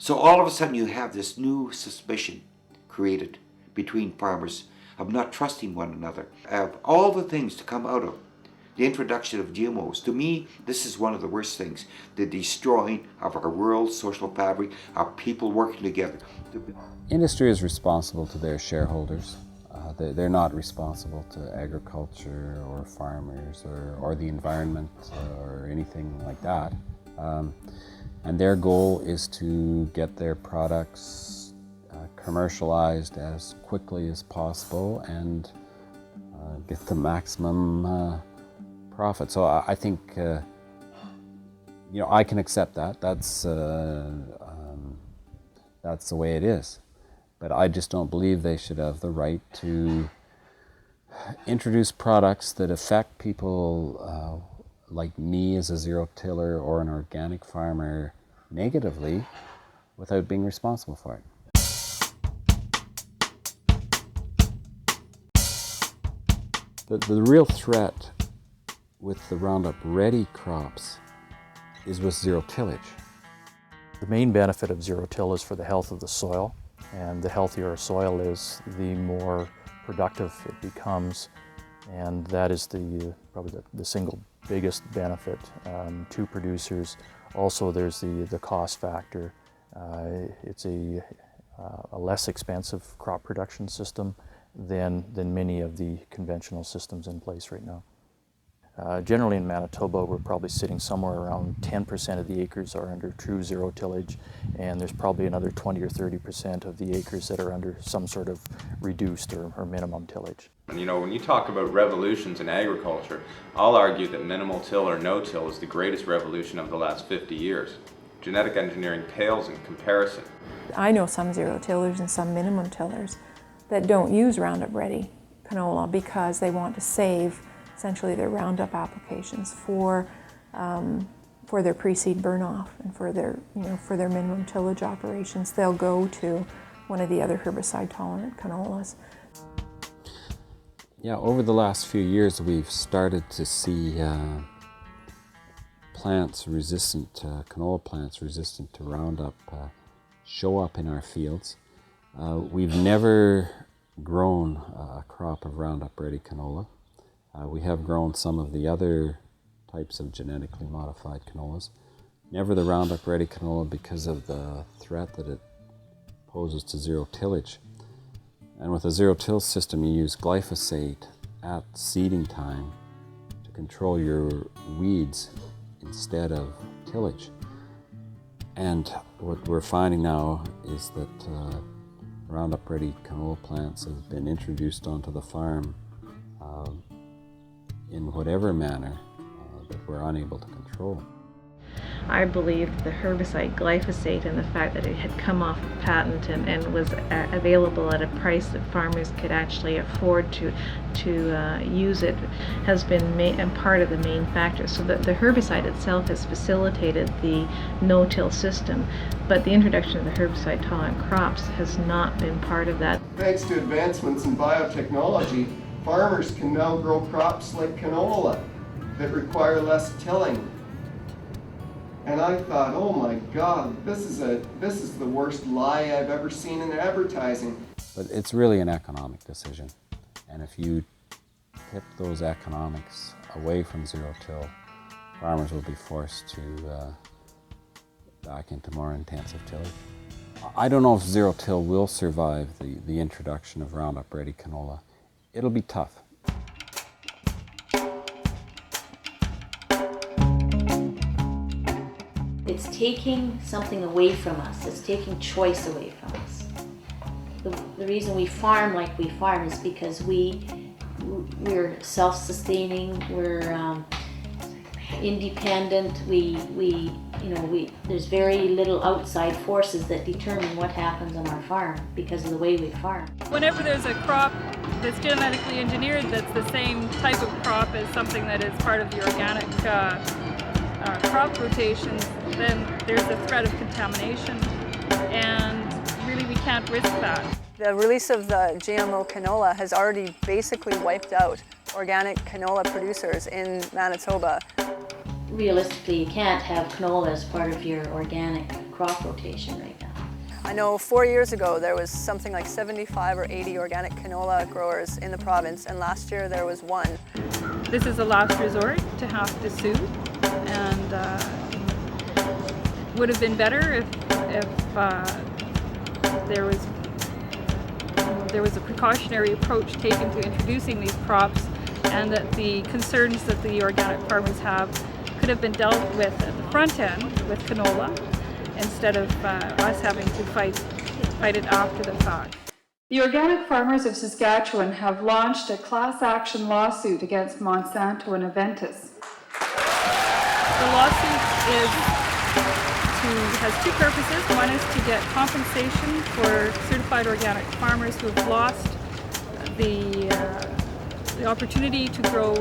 So all of a sudden you have this new suspicion created between farmers of not trusting one another. Of all the things to come out of the introduction of GMOs. To me, this is one of the worst things. The destroying of our world social fabric, our people working together. Industry is responsible to their shareholders. They're not responsible to agriculture or farmers or the environment or anything like that. And their goal is to get their products commercialized as quickly as possible and get the maximum profit. So I think, I can accept that. That's the way it is. But I just don't believe they should have the right to introduce products that affect people like me as a zero-tiller or an organic farmer negatively without being responsible for it. The real threat with the Roundup Ready crops is with zero-tillage. The main benefit of zero-till is for the health of the soil. And the healthier a soil is, the more productive it becomes, and that is probably the single biggest benefit to producers. Also, there's the cost factor. It's a less expensive crop production system than many of the conventional systems in place right now. Generally in Manitoba, we're probably sitting somewhere around 10% of the acres are under true zero tillage, and there's probably another 20 or 30% of the acres that are under some sort of reduced or minimum tillage. And when you talk about revolutions in agriculture, I'll argue that minimal till or no till is the greatest revolution of the last 50 years. Genetic engineering pales in comparison. I know some zero tillers and some minimum tillers that don't use Roundup Ready canola because they want to save essentially their Roundup applications for their pre-seed burn-off and for their minimum tillage operations. They'll go to one of the other herbicide-tolerant canolas. Yeah, over the last few years, we've started to see canola plants resistant to Roundup show up in our fields. We've never grown a crop of Roundup Ready canola. We have grown some of the other types of genetically modified canolas. Never the Roundup Ready canola because of the threat that it poses to zero tillage. And with a zero till system, you use glyphosate at seeding time to control your weeds instead of tillage. And what we're finding now is that Roundup Ready canola plants have been introduced onto the farm in whatever manner that we're unable to control. I believe the herbicide glyphosate and the fact that it had come off of patent and was available at a price that farmers could actually afford to use it has been part of the main factor. So that the herbicide itself has facilitated the no-till system, but the introduction of the herbicide-tolerant crops has not been part of that. Thanks to advancements in biotechnology, farmers can now grow crops like canola that require less tilling. And I thought, oh my God, this is the worst lie I've ever seen in advertising. But it's really an economic decision. And if you tip those economics away from zero-till, farmers will be forced to back into more intensive tillage. I don't know if zero-till will survive the introduction of Roundup Ready canola. It'll be tough. It's taking something away from us. It's taking choice away from us. The reason we farm like we farm is because we're self-sustaining. We're independent. There's very little outside forces that determine what happens on our farm because of the way we farm. Whenever there's a crop that's genetically engineered that's the same type of crop as something that is part of the organic crop rotations, then there's a threat of contamination, and really we can't risk that. The release of the GMO canola has already basically wiped out organic canola producers in Manitoba. Realistically, you can't have canola as part of your organic crop rotation right now. I know 4 years ago there was something like 75 or 80 organic canola growers in the province, and last year there was one. this is a last resort to have to sue, and would have been better if there was a precautionary approach taken to introducing these crops, and that the concerns that the organic farmers have could have been dealt with at the front end with canola, instead of us having to fight it after the fact. The organic farmers of Saskatchewan have launched a class action lawsuit against Monsanto and Aventis. The lawsuit has two purposes. One is to get compensation for certified organic farmers who have lost the opportunity to grow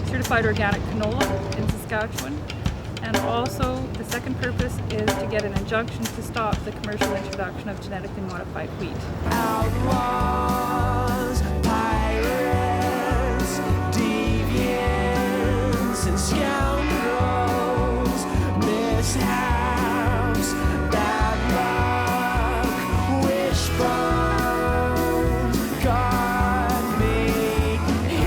certified organic canola in Saskatchewan. And also, the second purpose is to get an injunction to stop the commercial introduction of genetically modified wheat. Outlaws, pirates, deviants, and scoundrels, mishaps, bad luck, wishbones, got me here.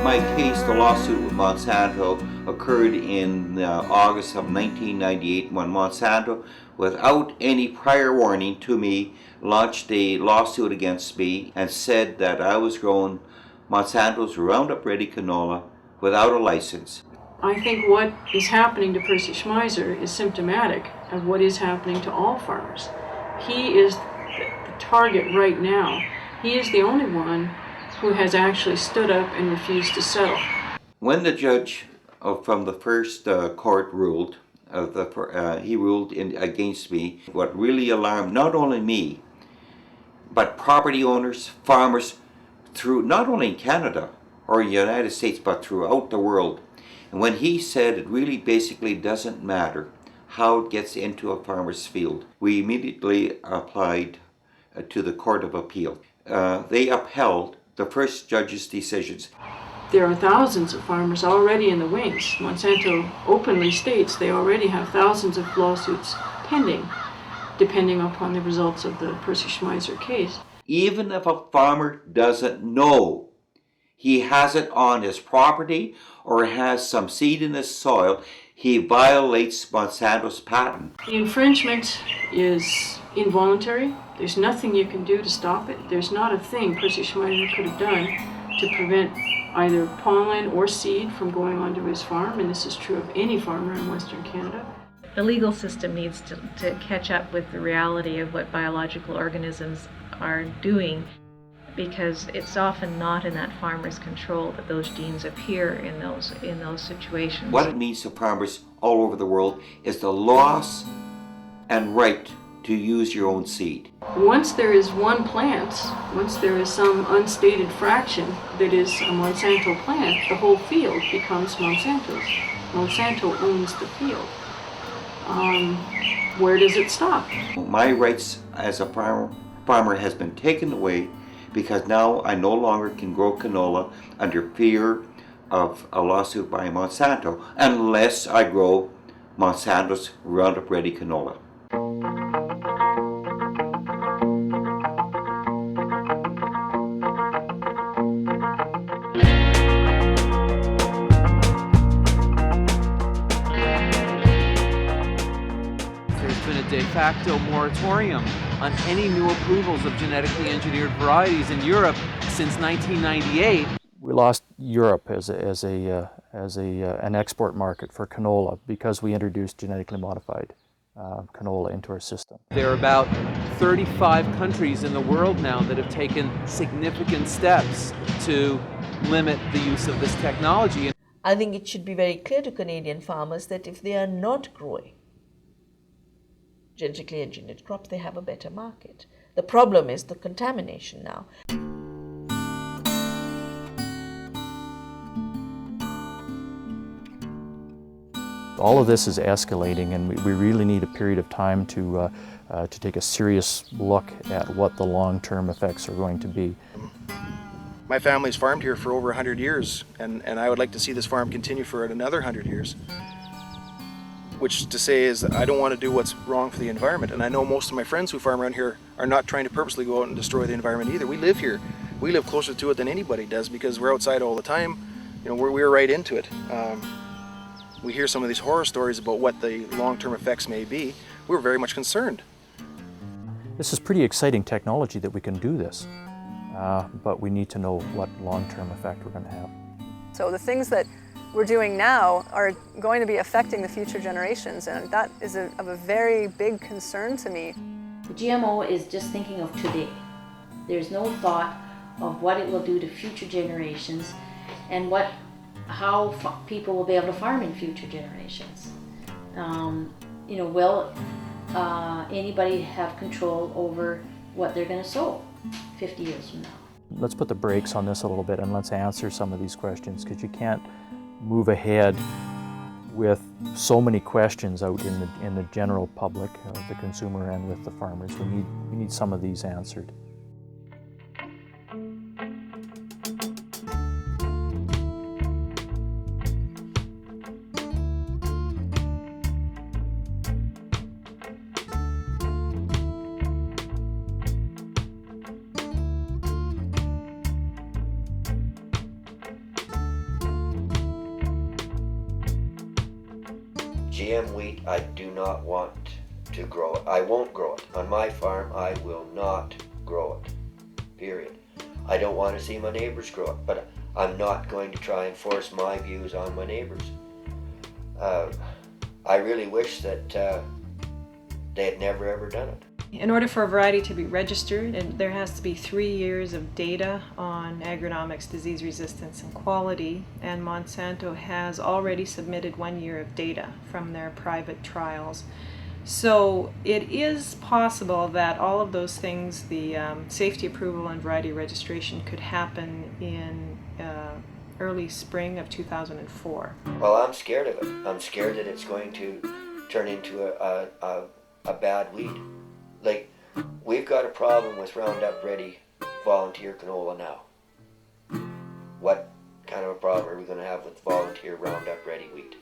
My case, the lawsuit with Monsanto, occurred in August of 1998 when Monsanto, without any prior warning to me, launched a lawsuit against me and said that I was growing Monsanto's Roundup Ready canola without a license. I think what is happening to Percy Schmeiser is symptomatic of what is happening to all farmers. He is the target right now. He is the only one who has actually stood up and refused to settle. When the judge from the first court ruled, he ruled against me, what really alarmed not only me, but property owners, farmers, through not only in Canada or the United States, but throughout the world. And when he said it really basically doesn't matter how it gets into a farmer's field, we immediately applied to the Court of Appeal. They upheld the first judge's decisions. There are thousands of farmers already in the wings. Monsanto openly states they already have thousands of lawsuits pending, depending upon the results of the Percy Schmeiser case. Even if a farmer doesn't know he has it on his property or has some seed in his soil, he violates Monsanto's patent. The infringement is involuntary. There's nothing you can do to stop it. There's not a thing Percy Schmeiser could have done to prevent either pollen or seed from going onto his farm, and this is true of any farmer in Western Canada. The legal system needs to catch up with the reality of what biological organisms are doing, because it's often not in that farmer's control that those genes appear in those situations. What it means to farmers all over the world is the loss and right to use your own seed. Once there is one plant, once there is some unstated fraction that is a Monsanto plant, the whole field becomes Monsanto's. Monsanto owns the field. Where does it stop? My rights as a farmer has been taken away because now I no longer can grow canola under fear of a lawsuit by Monsanto unless I grow Monsanto's Roundup Ready canola. There's been a de facto moratorium on any new approvals of genetically engineered varieties in Europe since 1998. We lost Europe as an export market for canola because we introduced genetically modified canola into our system. There are about 35 countries in the world now that have taken significant steps to limit the use of this technology. I think it should be very clear to Canadian farmers that if they are not growing genetically engineered crops, they have a better market. The problem is the contamination now. All of this is escalating, and we really need a period of time to take a serious look at what the long-term effects are going to be. My family's farmed here for over 100 years, and I would like to see this farm continue for another 100 years. Which to say is I don't want to do what's wrong for the environment, and I know most of my friends who farm around here are not trying to purposely go out and destroy the environment either. We live here. we live closer to it than anybody does because we're outside all the time. You know, we're right into it. We hear some of these horror stories about what the long-term effects may be. We're very much concerned. This is pretty exciting technology that we can do this, but we need to know what long-term effect we're going to have. So the things that we're doing now are going to be affecting the future generations, and that is of a very big concern to me. The GMO is just thinking of today. There's no thought of what it will do to future generations and how people will be able to farm in future generations. You know, will anybody have control over what they're going to sow 50 years from now? Let's put the brakes on this a little bit and let's answer some of these questions, because you can't move ahead with so many questions out in the general public, the consumer, and with the farmers. We need some of these answered. GM wheat, I do not want to grow it. I won't grow it. On my farm, I will not grow it. Period. I don't want to see my neighbors grow it, but I'm not going to try and force my views on my neighbors. I really wish that they had never ever done it. In order for a variety to be registered, and there has to be 3 years of data on agronomics, disease resistance, and quality, and Monsanto has already submitted 1 year of data from their private trials. So it is possible that all of those things, the safety approval and variety registration, could happen in early spring of 2004. Well, I'm scared of it. I'm scared that it's going to turn into a bad weed. Like, we've got a problem with Roundup Ready volunteer canola now. What kind of a problem are we going to have with volunteer Roundup Ready wheat?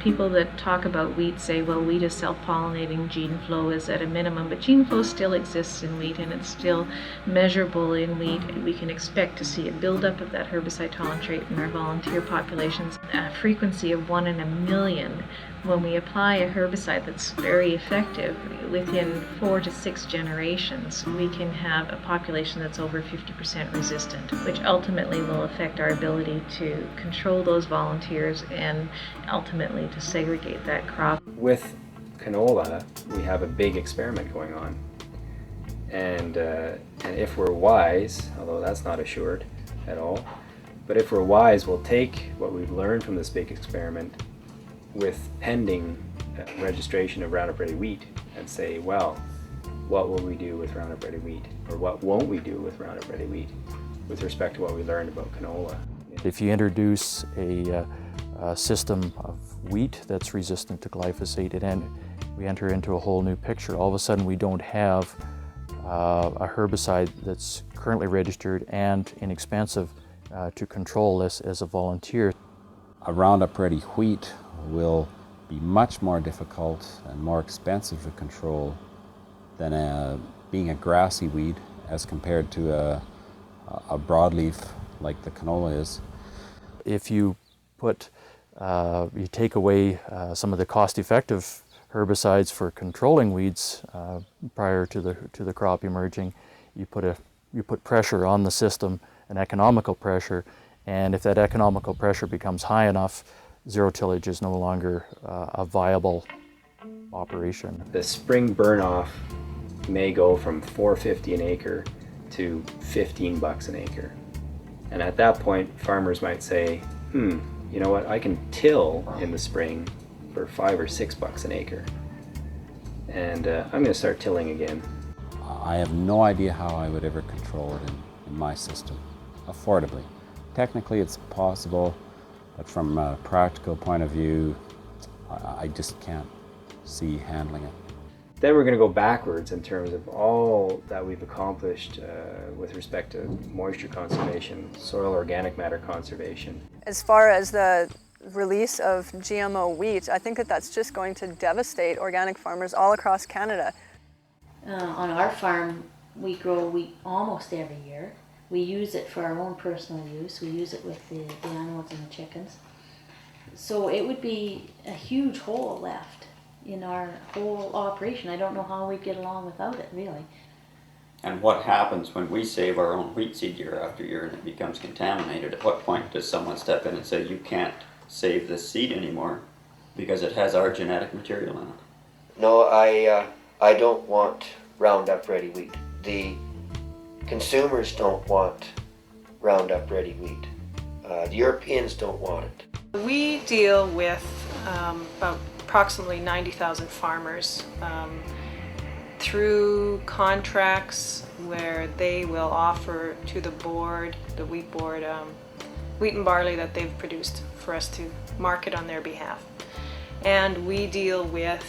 People that talk about wheat say, well, wheat is self-pollinating, gene flow is at a minimum, but gene flow still exists in wheat and it's still measurable in wheat. We can expect to see a buildup of that herbicide tolerance rate in our volunteer populations, a frequency of 1 in a million. When we apply a herbicide that's very effective, within 4 to 6 generations, we can have a population that's over 50% resistant, which ultimately will affect our ability to control those volunteers and ultimately to segregate that crop. With canola, we have a big experiment going on. And if we're wise, although that's not assured at all, but if we're wise, we'll take what we've learned from this big experiment with pending registration of Roundup Ready wheat and say, well, what will we do with Roundup Ready wheat? Or what won't we do with Roundup Ready wheat with respect to what we learned about canola? If you introduce a system of wheat that's resistant to glyphosate, and we enter into a whole new picture. All of a sudden we don't have a herbicide that's currently registered and inexpensive to control this as a volunteer. A Roundup Ready wheat will be much more difficult and more expensive to control than being a grassy weed as compared to a broadleaf like the canola is. If you you take away some of the cost-effective herbicides for controlling weeds prior to the crop emerging, you put pressure on the system, an economical pressure, and if that economical pressure becomes high enough, zero tillage is no longer a viable operation. The spring burn-off may go from $4.50 an acre to $15 an acre. And at that point, farmers might say, you know what, I can till in the spring for $5 or $6 an acre. And I'm going to start tilling again. I have no idea how I would ever control it in my system, affordably. Technically it's possible, but from a practical point of view, I just can't see handling it. Then we're going to go backwards in terms of all that we've accomplished with respect to moisture conservation, soil organic matter conservation. As far as the release of GMO wheat, I think that that's just going to devastate organic farmers all across Canada. On our farm, we grow wheat almost every year. We use it for our own personal use. We use it with the animals and the chickens. So it would be a huge hole left in our whole operation. I don't know how we'd get along without it, really. And what happens when we save our own wheat seed year after year and it becomes contaminated? At what point does someone step in and say, you can't save this seed anymore because it has our genetic material in it? No, I don't want Roundup Ready wheat. The consumers don't want Roundup Ready wheat. The Europeans don't want it. We deal with about approximately 90,000 farmers through contracts where they will offer to the board, the wheat board, wheat and barley that they've produced for us to market on their behalf. And we deal with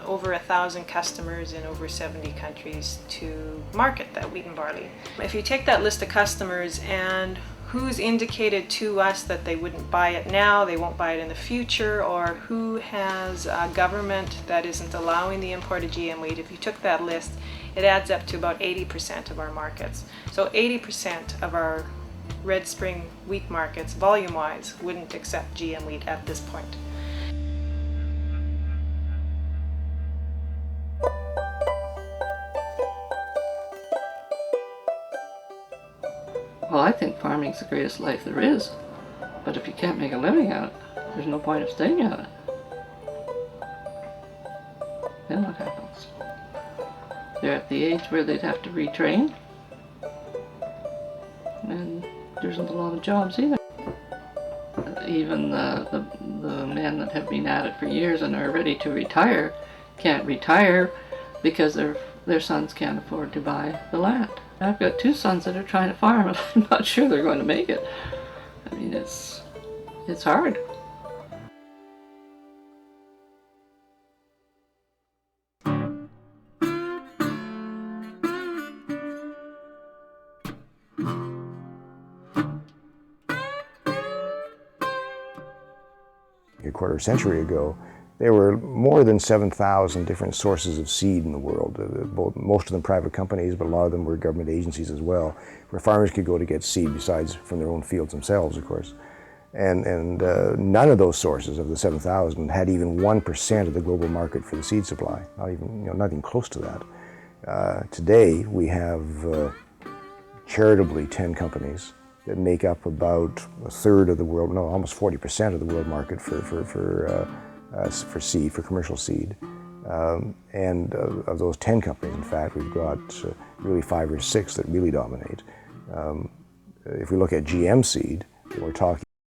over 1,000 customers in over 70 countries to market that wheat and barley. If you take that list of customers and who's indicated to us that they wouldn't buy it now, they won't buy it in the future, or who has a government that isn't allowing the import of GM wheat, if you took that list, it adds up to about 80% of our markets. So 80% of our Red Spring wheat markets, volume-wise, wouldn't accept GM wheat at this point. Well, I think farming's the greatest life there is, but if you can't make a living at it, there's no point of staying at it. Then what happens? They're at the age where they'd have to retrain, and there isn't a lot of jobs either. Even the men that have been at it for years and are ready to retire can't retire because their sons can't afford to buy the land. I've got 2 sons that are trying to farm and I'm not sure they're going to make it. I mean, it's hard. A quarter century ago, there were more than 7,000 different sources of seed in the world, most of them private companies, but a lot of them were government agencies as well, where farmers could go to get seed, besides from their own fields themselves, of course. And none of those sources of the 7,000 had even 1% of the global market for the seed supply, not even close to that. Today, we have charitably 10 companies that make up about a third of the world, no, almost 40% of the world market for seed, for commercial seed. And of those 10 companies, in fact, we've got really 5 or 6 that really dominate. If we look at GM seed, we're talking